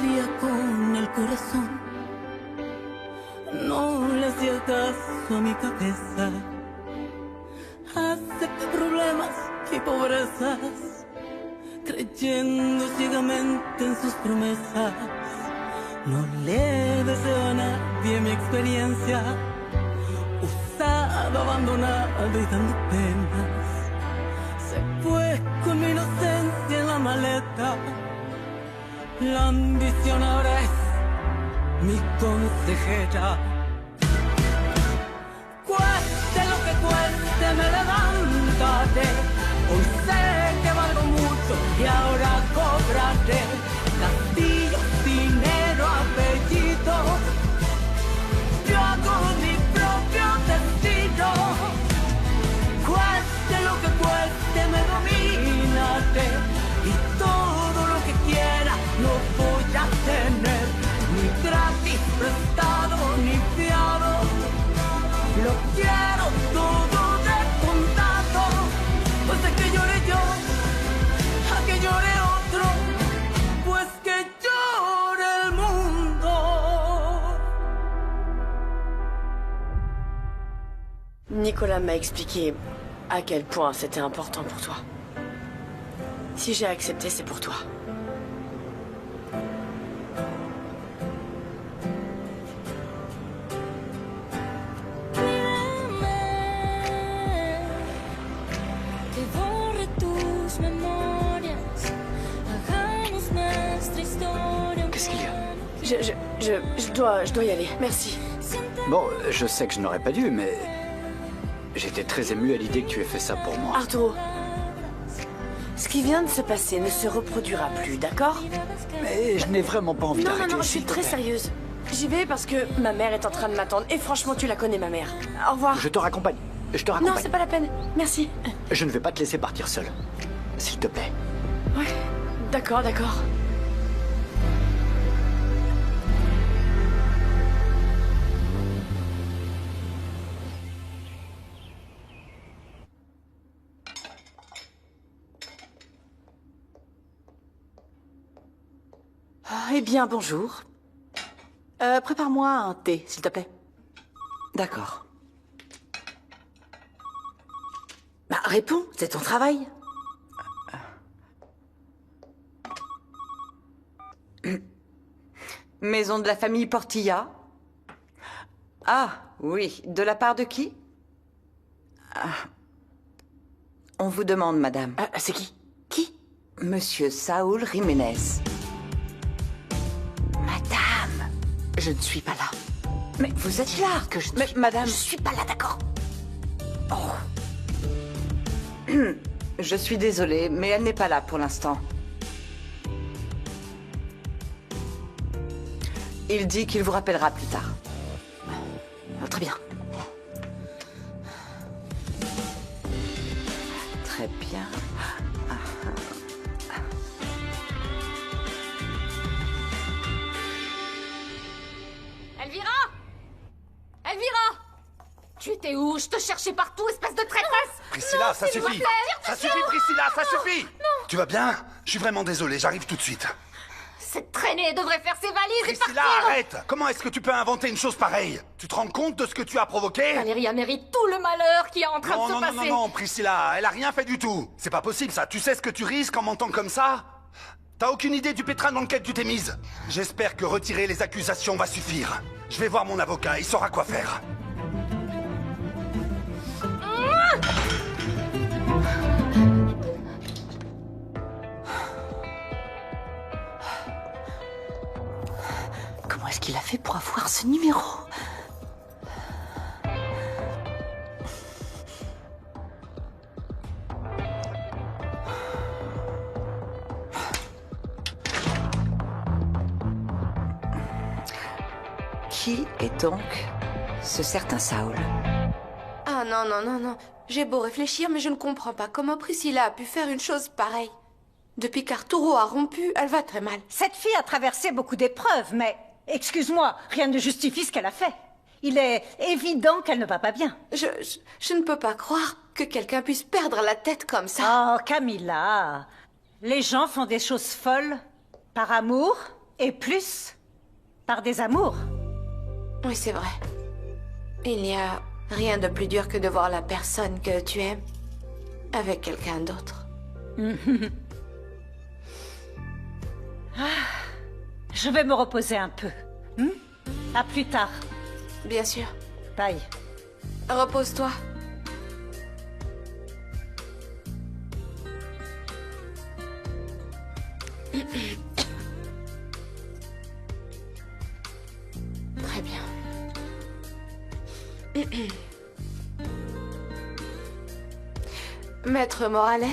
quería con el corazón. No le hacía caso a mi cabeza. Acepté problemas y pobrezas, creyendo ciegamente en sus promesas. No le deseo a nadie mi experiencia, usado, abandonado y dando penas. Se fue con mi inocencia en la maleta. La ambición ahora es mi consejera. Cueste lo que cueste, me levantaré. Hoy sé que valgo mucho y ahora cobraré. Castillo, dinero, apellido. Yo hago mi propio destino. Cueste lo que cueste, me dominaré. Y todo lo que quiera lo voy a tener. Ni gratis, prestado, ni fiado. Lo quiero todo de contado. Pues de que llore yo, a que llore otro. Pues que llore el mundo. Nicolas m'a expliqué à quel point c'était important pour toi. Si j'ai accepté, c'est pour toi. Qu'est-ce qu'il y a? Je dois y aller. Merci. Bon, je sais que je n'aurais pas dû, mais... J'étais très ému à l'idée que tu aies fait ça pour moi. Arturo, ce qui vient de se passer ne se reproduira plus, d'accord? Mais je n'ai vraiment pas envie d'arrêter. Non, je suis très sérieuse. J'y vais parce que ma mère est en train de m'attendre. Et franchement, tu la connais, ma mère. Au revoir. Je te raccompagne. Je te raccompagne. Non, c'est pas la peine. Merci. Je ne vais pas te laisser partir seul. S'il te plaît. Ouais, d'accord. Eh bien, bonjour. Prépare-moi un thé, s'il te plaît. D'accord. Bah, réponds, c'est ton travail. Maison de la famille Portilla. Ah, oui. De la part de qui? On vous demande, madame. C'est qui? Qui? Monsieur Saúl Jiménez. Madame, je ne suis pas là. Mais vous êtes là que je suis... madame... Je suis pas là, d'accord? Oh. Je suis désolée, mais elle n'est pas là pour l'instant. Il dit qu'il vous rappellera plus tard. Très bien. Très bien. Elvira! Elvira! Tu étais où? Je te cherchais partout, espèce de traîtresse! Priscilla, Non, ça s'il vous suffit! plaît. Ça suffit, Priscilla, ça suffit! Non. Tu vas bien? Je suis vraiment désolé, j'arrive tout de suite. Cette traînée devrait faire ses valises et Priscilla, partir! arrête! Comment est-ce que tu peux inventer une chose pareille? Tu te rends compte de ce que tu as provoqué? Valéria mérite tout le malheur qui est en train de se passer! Non, Priscilla, elle a rien fait du tout. C'est pas possible, ça. Tu sais ce que tu risques en mentant comme ça? T'as aucune idée du pétrin dans lequel tu t'es mise? J'espère que retirer les accusations va suffire. Je vais voir mon avocat, il saura quoi faire. Comment est-ce qu'il a fait pour avoir ce numéro? Qui est donc ce certain Saúl? Ah non. J'ai beau réfléchir, mais je ne comprends pas comment Priscilla a pu faire une chose pareille. Depuis qu'Arturo a rompu, elle va très mal. Cette fille a traversé beaucoup d'épreuves, mais... Excuse-moi, rien ne justifie ce qu'elle a fait. Il est évident qu'elle ne va pas bien. Je ne peux pas croire que quelqu'un puisse perdre la tête comme ça. Oh, Camilla, les gens font des choses folles par amour Et plus, par des amours. Oui, c'est vrai. Il n'y a rien de plus dur que de voir la personne que tu aimes avec quelqu'un d'autre. Je vais me reposer un peu. À plus tard. Bien sûr. Bye. Repose-toi. Très bien. Maître Morales,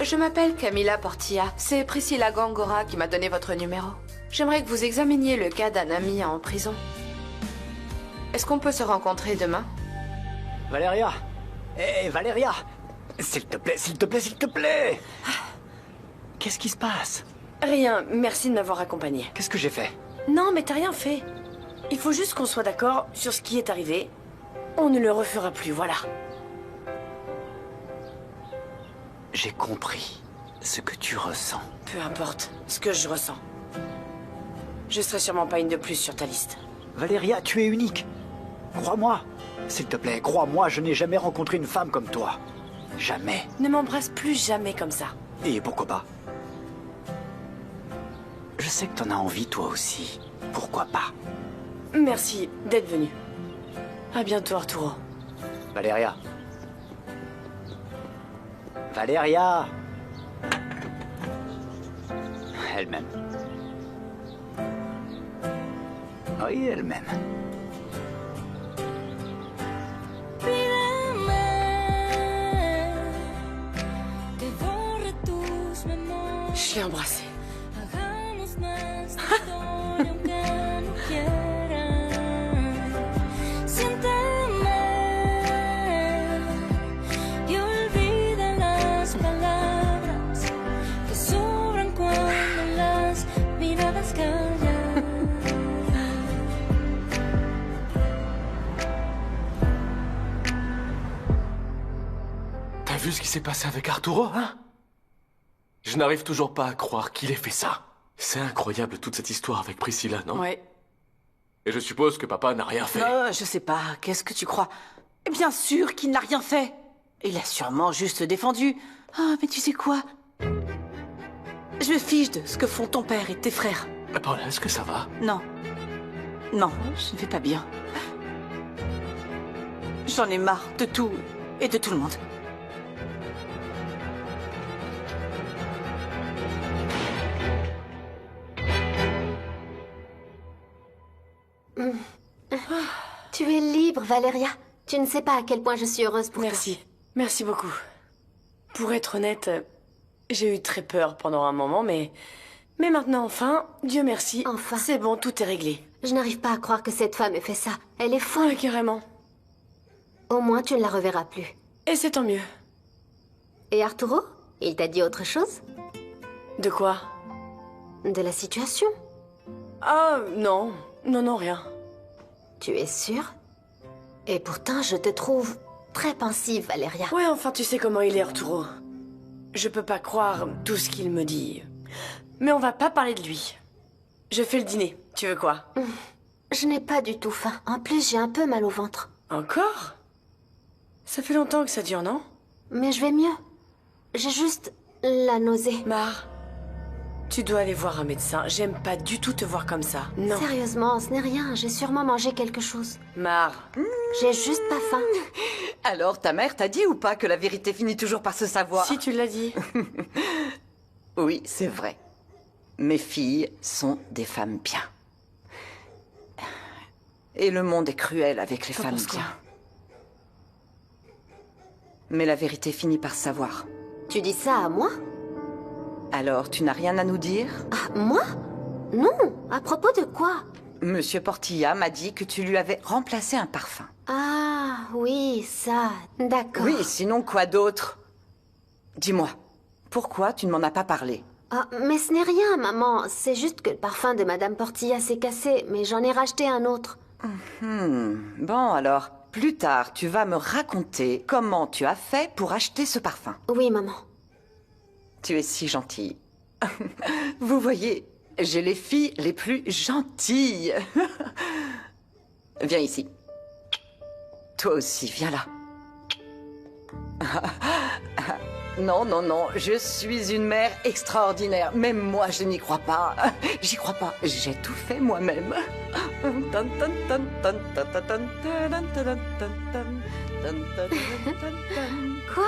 je m'appelle Camila Portilla. C'est Priscilla Gongora qui m'a donné votre numéro. J'aimerais que vous examiniez le cas d'un ami en prison. Est-ce qu'on peut se rencontrer demain? Valeria! Hé, Valeria! S'il te plaît, s'il te plaît, s'il te plaît! Qu'est-ce qui se passe? Rien, merci de m'avoir accompagné. Qu'est-ce que j'ai fait? Non, mais t'as rien fait. Il faut juste qu'on soit d'accord sur ce qui est arrivé. On ne le refera plus, voilà. J'ai compris ce que tu ressens. Peu importe ce que je ressens. Je serai sûrement pas une de plus sur ta liste. Valeria, tu es unique. Crois-moi. S'il te plaît, crois-moi, je n'ai jamais rencontré une femme comme toi. Jamais. Ne m'embrasse plus jamais comme ça. Et pourquoi pas? Je sais que t'en as envie toi aussi. Pourquoi pas? Merci d'être venu. À bientôt, Arturo. Valeria. Valeria. Elle-même. Oui, elle-même. Je l'ai embrassé. T'as vu ce qui s'est passé avec Arturo, hein? Je n'arrive toujours pas à croire qu'il ait fait ça. C'est incroyable toute cette histoire avec Priscilla, non? Ouais. Et je suppose que papa n'a rien fait. Je sais pas, qu'est-ce que tu crois? Bien sûr qu'il n'a rien fait. Il a sûrement juste défendu. Ah, mais tu sais quoi? Je me fiche de ce que font ton père et tes frères. Paul, est-ce que ça va? Non. Non, je ne vais pas bien. J'en ai marre de tout et de tout le monde. Tu es libre, Valeria. Tu ne sais pas à quel point je suis heureuse pour toi. Merci. Merci beaucoup. Pour être honnête, j'ai eu très peur pendant un moment, mais maintenant, enfin, Dieu merci. Enfin. C'est bon, tout est réglé. Je n'arrive pas à croire que cette femme ait fait ça. Elle est folle. Ouais, carrément. Au moins, tu ne la reverras plus. Et c'est tant mieux. Et Arturo? Il t'a dit autre chose? De quoi? De la situation? Ah, non. Non, rien. Tu es sûre? Et pourtant, je te trouve très pensive, Valeria. Ouais, enfin, tu sais comment il est, Arturo. Je peux pas croire tout ce qu'il me dit. Mais on va pas parler de lui. Je fais le dîner. Tu veux quoi? Je n'ai pas du tout faim. En plus, j'ai un peu mal au ventre. Encore? Ça fait longtemps que ça dure, non? Mais je vais mieux. J'ai juste la nausée. Mar, tu dois aller voir un médecin. J'aime pas du tout te voir comme ça. Non. Sérieusement, ce n'est rien. J'ai sûrement mangé quelque chose. Mar. J'ai juste pas faim. Alors, ta mère t'a dit ou pas que la vérité finit toujours par se savoir? Si, tu l'as dit. Oui, c'est vrai. Mes filles sont des femmes bien. Et le monde est cruel avec les T'en femmes penses quoi? bien. Mais la vérité finit par se savoir. Tu dis ça à moi? Alors, tu n'as rien à nous dire? Ah, moi? Non. À propos de quoi? Monsieur Portilla m'a dit que tu lui avais remplacé un parfum. Ah, oui, ça. D'accord. Oui, sinon quoi d'autre? Dis-moi, pourquoi tu ne m'en as pas parlé? Ah, mais ce n'est rien, maman. C'est juste que le parfum de Madame Portilla s'est cassé, mais j'en ai racheté un autre. Bon, alors, plus tard, tu vas me raconter comment tu as fait pour acheter ce parfum. Oui, maman. Tu es si gentille. Vous voyez, j'ai les filles les plus gentilles. Viens ici. Toi aussi, viens là. Non, non, non, je suis une mère extraordinaire. Même moi, je n'y crois pas. J'y crois pas. J'ai tout fait moi-même. Quoi?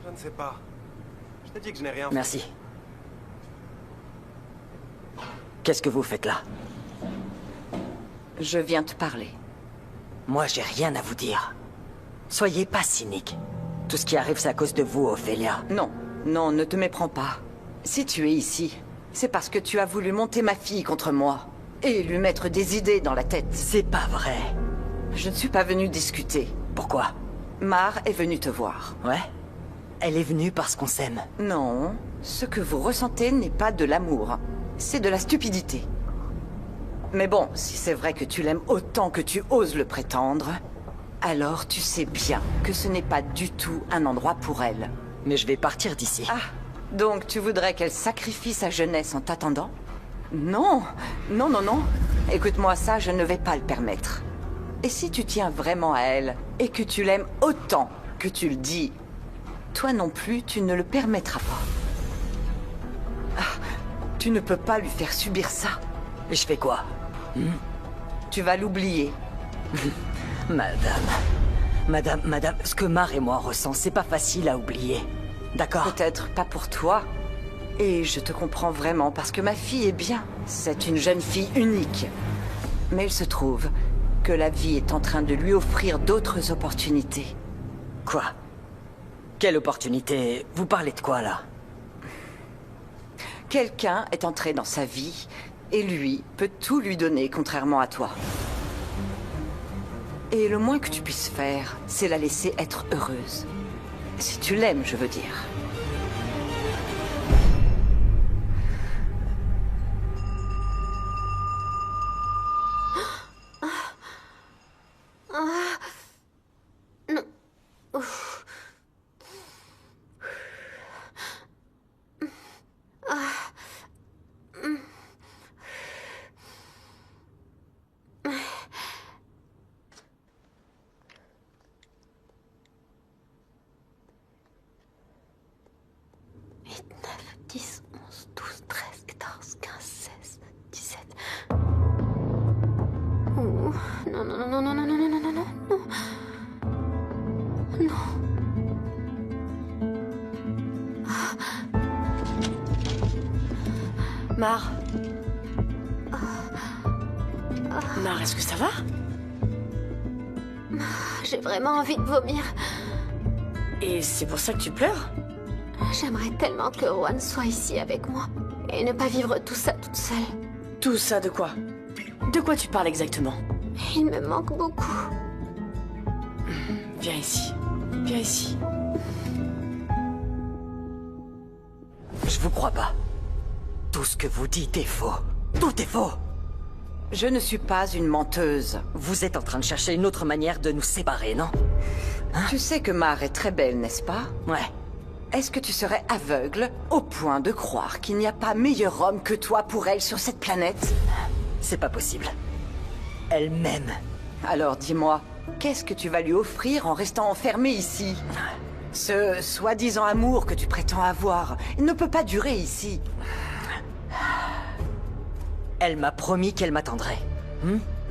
Je ne sais pas. Je t'ai dit que je n'ai rien fait. Merci. Qu'est-ce que vous faites là? Je viens te parler. Moi, j'ai rien à vous dire. Soyez pas cynique. Tout ce qui arrive, c'est à cause de vous, Ophélia. Non, non, ne te méprends pas. Si tu es ici, c'est parce que tu as voulu monter ma fille contre moi et lui mettre des idées dans la tête. C'est pas vrai. Je ne suis pas venue discuter. Pourquoi? Mar est venue te voir. Ouais? Elle est venue parce qu'on s'aime. Non, ce que vous ressentez n'est pas de l'amour. C'est de la stupidité. Mais bon, si c'est vrai que tu l'aimes autant que tu oses le prétendre, alors tu sais bien que ce n'est pas du tout un endroit pour elle. Mais je vais partir d'ici. Ah, donc tu voudrais qu'elle sacrifie sa jeunesse en t'attendant? Non, non, non, non. Écoute-moi, ça, je ne vais pas le permettre. Et si tu tiens vraiment à elle, et que tu l'aimes autant que tu le dis, toi non plus, tu ne le permettras pas. Ah, tu ne peux pas lui faire subir ça. Et je fais quoi? Tu vas l'oublier. Madame, ce que Mar et moi ressent, c'est pas facile à oublier. D'accord? Peut-être pas pour toi. Et je te comprends vraiment, parce que ma fille est bien. C'est une jeune fille unique. Mais il se trouve que la vie est en train de lui offrir d'autres opportunités. Quoi? Quelle opportunité? Vous parlez de quoi, là? Quelqu'un est entré dans sa vie, et lui peut tout lui donner, contrairement à toi. Et le moins que tu puisses faire, c'est la laisser être heureuse. Si tu l'aimes, je veux dire. Non. Ouf. Non, non, non, non, non, non, non, non, non, non, non. Non. Mar. Mar, est-ce que ça va? J'ai vraiment envie de vomir. Et c'est pour ça que tu pleures? J'aimerais tellement que Rowan soit ici avec moi et ne pas vivre tout ça toute seule. Tout ça de quoi? De quoi tu parles exactement? Il me manque beaucoup. Viens ici. Viens ici. Je vous crois pas. Tout ce que vous dites est faux. Tout est faux. Je ne suis pas une menteuse. Vous êtes en train de chercher une autre manière de nous séparer, non? Tu sais que Mar est très belle, n'est-ce pas? Ouais. Est-ce que tu serais aveugle au point de croire qu'il n'y a pas meilleur homme que toi pour elle sur cette planète? C'est pas possible. Elle m'aime. Alors dis-moi, qu'est-ce que tu vas lui offrir en restant enfermé ici? Ce soi-disant amour que tu prétends avoir, il ne peut pas durer ici. Elle m'a promis qu'elle m'attendrait.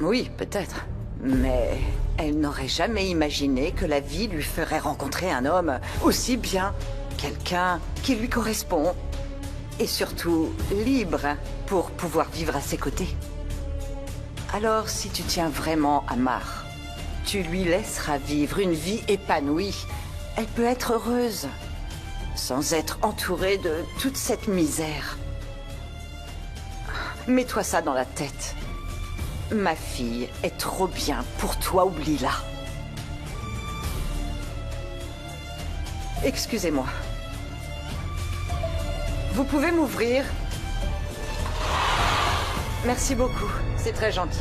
Oui, peut-être. Mais elle n'aurait jamais imaginé que la vie lui ferait rencontrer un homme aussi bien. Quelqu'un qui lui correspond. Et surtout, libre pour pouvoir vivre à ses côtés. Alors, si tu tiens vraiment à Mar, tu lui laisseras vivre une vie épanouie. Elle peut être heureuse, sans être entourée de toute cette misère. Mets-toi ça dans la tête. Ma fille est trop bien pour toi, oublie-la. Excusez-moi. Vous pouvez m'ouvrir? Merci beaucoup, c'est très gentil.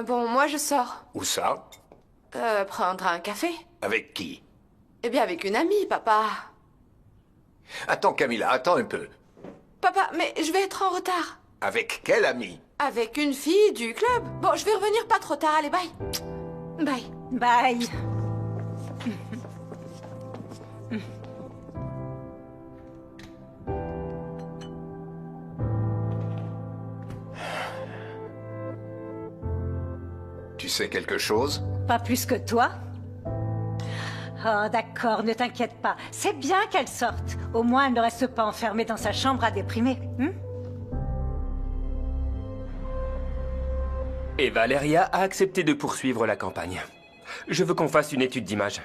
Bon, moi je sors. Où ça? Prendre un café. Avec qui? Eh bien, avec une amie, papa. Attends, Camilla, attends un peu. Papa, mais je vais être en retard. Avec quelle amie? Avec une fille du club. Bon, je vais revenir pas trop tard, allez, bye. Bye. Bye. Tu sais quelque chose? Pas plus que toi. Oh, d'accord, ne t'inquiète pas. C'est bien qu'elle sorte. Au moins, elle ne reste pas enfermée dans sa chambre à déprimer. Et Valeria a accepté de poursuivre la campagne. Je veux qu'on fasse une étude d'image,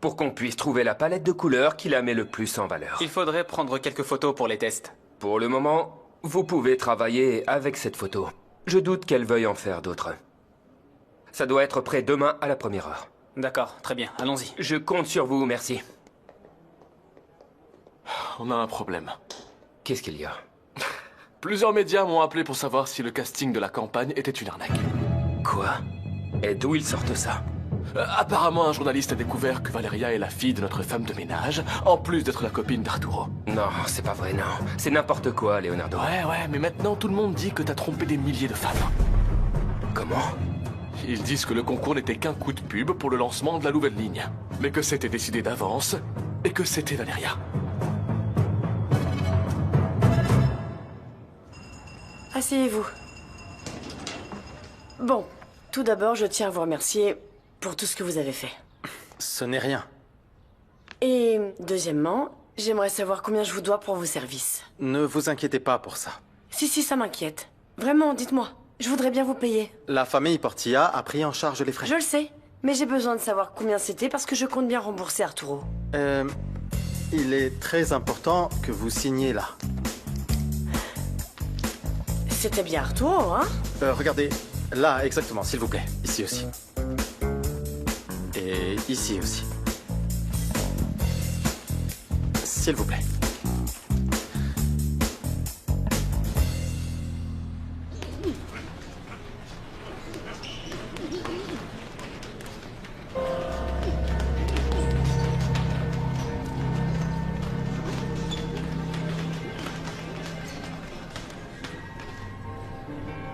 pour qu'on puisse trouver la palette de couleurs qui la met le plus en valeur. Il faudrait prendre quelques photos pour les tests. Pour le moment, vous pouvez travailler avec cette photo. Je doute qu'elle veuille en faire d'autres. Ça doit être prêt demain à la première heure. D'accord, très bien, allons-y. Je compte sur vous, merci. On a un problème. Qu'est-ce qu'il y a? Plusieurs médias m'ont appelé pour savoir si le casting de la campagne était une arnaque. Quoi? Et d'où ils sortent ça? Apparemment, un journaliste a découvert que Valeria est la fille de notre femme de ménage, en plus d'être la copine d'Arturo. Non, c'est pas vrai, non. C'est n'importe quoi, Leonardo. Ouais, mais maintenant tout le monde dit que t'as trompé des milliers de femmes. Comment? Ils disent que le concours n'était qu'un coup de pub pour le lancement de la nouvelle ligne. Mais que c'était décidé d'avance, et que c'était Valeria. Asseyez-vous. Bon, tout d'abord, je tiens à vous remercier pour tout ce que vous avez fait. Ce n'est rien. Et deuxièmement, j'aimerais savoir combien je vous dois pour vos services. Ne vous inquiétez pas pour ça. Si, ça m'inquiète. Vraiment, dites-moi. Je voudrais bien vous payer. La famille Portilla a pris en charge les frais. Je le sais, mais j'ai besoin de savoir combien c'était parce que je compte bien rembourser Arturo. Il est très important que vous signiez là. C'était bien Arturo, hein? Regardez, là exactement, s'il vous plaît. Ici aussi. Et ici aussi. S'il vous plaît.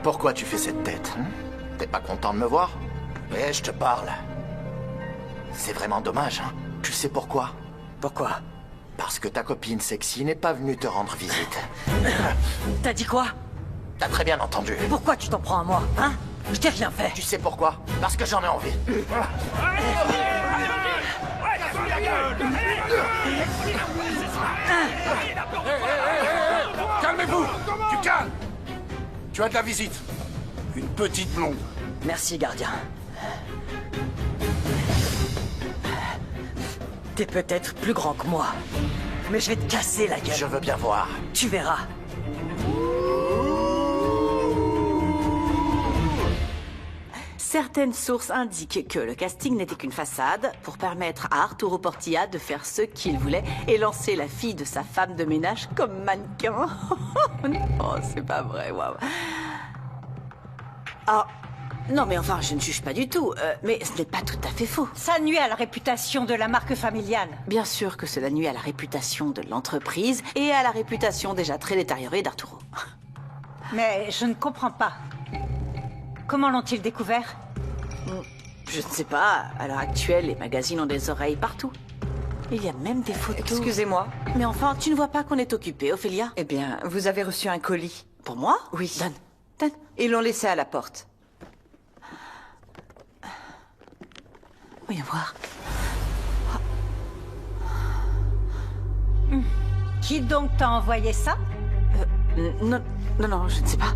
Pourquoi tu fais cette tête? T'es pas content de me voir? Eh, je te parle. C'est vraiment dommage, hein? Tu sais pourquoi? Pourquoi? Parce que ta copine sexy n'est pas venue te rendre visite. T'as dit quoi? T'as très bien entendu. Pourquoi tu t'en prends à moi, hein? Je t'ai rien fait. Tu sais pourquoi? Parce que j'en ai envie. Calmez-vous! Tu calmes! Tu as de la visite. Une petite blonde. Merci, gardien. T'es peut-être plus grand que moi, mais je vais te casser la gueule. Je veux bien voir. Tu verras. Certaines sources indiquent que le casting n'était qu'une façade pour permettre à Arturo Portilla de faire ce qu'il voulait et lancer la fille de sa femme de ménage comme mannequin. Oh, c'est pas vrai, waouh. Ah, non mais enfin, je ne juge pas du tout, mais ce n'est pas tout à fait faux. Ça nuit à la réputation de la marque familiale. Bien sûr que cela nuit à la réputation de l'entreprise et à la réputation déjà très détériorée d'Arturo. Mais je ne comprends pas. Comment l'ont-ils découvert? Je ne sais pas. À l'heure actuelle, les magazines ont des oreilles partout. Il y a même des photos. Excusez-moi. Mais enfin, tu ne vois pas qu'on est occupé, Ophélia? Eh bien, vous avez reçu un colis. Pour moi? Oui. Donne. Ils l'ont laissé à la porte. Voyons voir. Qui donc t'a envoyé ça? Non, je ne sais pas.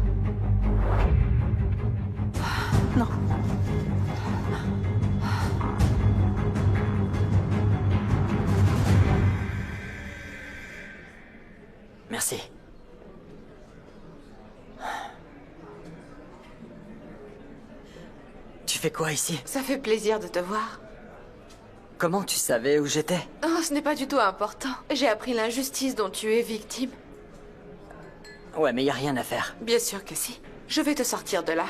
Non. Merci. Tu fais quoi ici? Ça fait plaisir de te voir. Comment tu savais où j'étais? Oh, ce n'est pas du tout important. J'ai appris l'injustice dont tu es victime. Ouais, mais y a rien à faire. Bien sûr que si. Je vais te sortir de là.